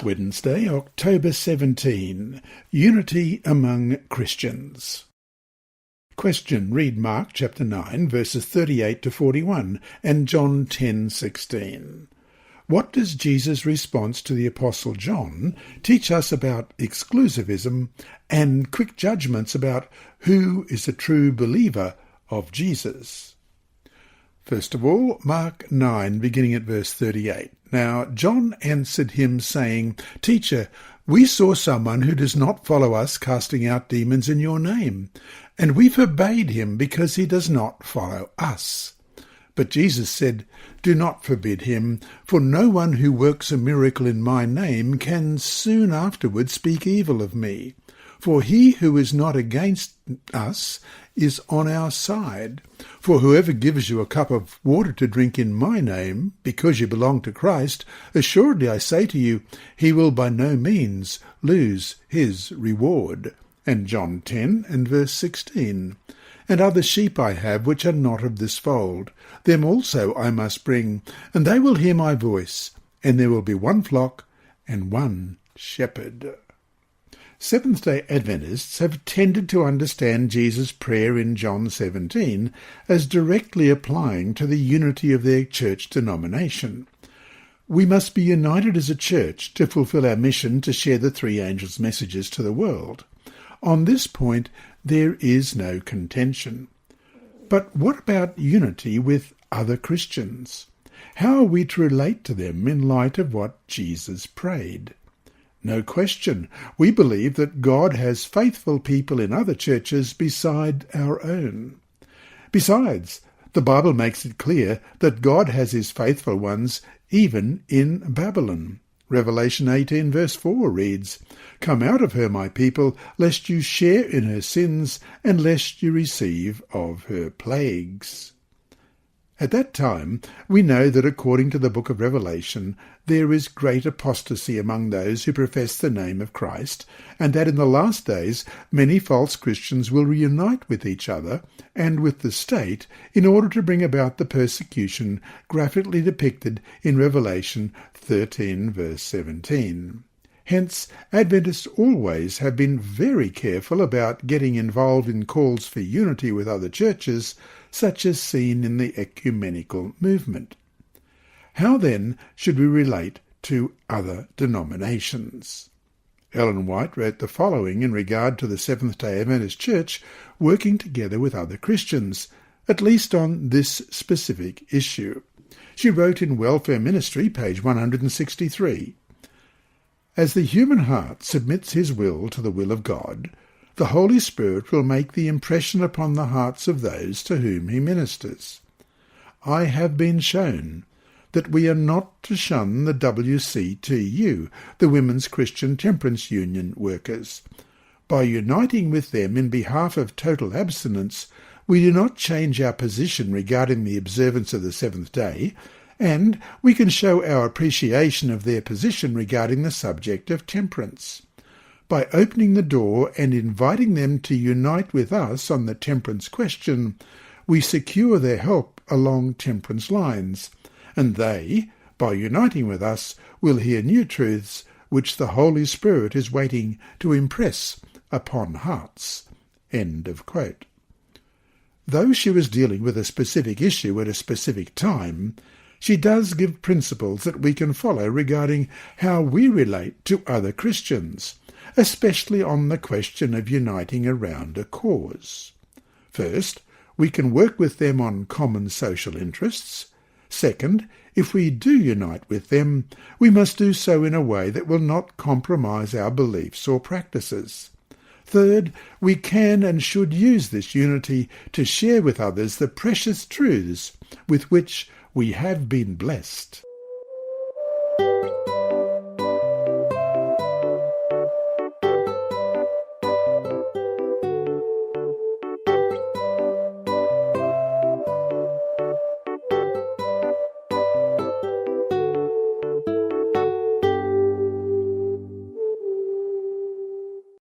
Wednesday, October 17. Unity among Christians. Question. Read Mark chapter 9, verses 38 to 41, and John 10:16. What does Jesus' response to the Apostle John teach us about exclusivism and quick judgments about who is a true believer of Jesus? First of all, Mark 9, beginning at verse 38. Now John answered him, saying, Teacher, we saw someone who does not follow us casting out demons in your name, and we forbade him because he does not follow us. But Jesus said, Do not forbid him, for no one who works a miracle in my name can soon afterwards speak evil of me. For he who is not against us is on our side. For whoever gives you a cup of water to drink in my name, because you belong to Christ, assuredly I say to you, he will by no means lose his reward. And John 10 and verse 16. And other sheep I have which are not of this fold. Them also I must bring, and they will hear my voice, and there will be one flock and one shepherd. Seventh-day Adventists have tended to understand Jesus' prayer in John 17 as directly applying to the unity of their church denomination. We must be united as a church to fulfill our mission to share the three angels' messages to the world. On this point, there is no contention. But what about unity with other Christians? How are we to relate to them in light of what Jesus prayed? No question, we believe that God has faithful people in other churches beside our own. Besides, the Bible makes it clear that God has his faithful ones even in Babylon. Revelation 18 verse 4 reads, Come out of her, my people, lest you share in her sins, and lest you receive of her plagues. At that time, we know that according to the book of Revelation, there is great apostasy among those who profess the name of Christ, and that in the last days many false Christians will reunite with each other and with the state in order to bring about the persecution graphically depicted in Revelation 13 verse 17. Hence, Adventists always have been very careful about getting involved in calls for unity with other churches, such as seen in the ecumenical movement. How then should we relate to other denominations? Ellen White wrote the following in regard to the Seventh-day Adventist Church working together with other Christians, at least on this specific issue. She wrote in Welfare Ministry, page 163, As the human heart submits his will to the will of God, the Holy Spirit will make the impression upon the hearts of those to whom he ministers. I have been shown that we are not to shun the WCTU, the Women's Christian Temperance Union workers. By uniting with them in behalf of total abstinence, we do not change our position regarding the observance of the seventh day, and we can show our appreciation of their position regarding the subject of temperance. By opening the door and inviting them to unite with us on the temperance question, we secure their help along temperance lines, and they, by uniting with us, will hear new truths which the Holy Spirit is waiting to impress upon hearts. End of quote. Though she was dealing with a specific issue at a specific time, she does give principles that we can follow regarding how we relate to other Christians, especially on the question of uniting around a cause. First, we can work with them on common social interests. Second, if we do unite with them, we must do so in a way that will not compromise our beliefs or practices. Third, we can and should use this unity to share with others the precious truths with which we have been blessed.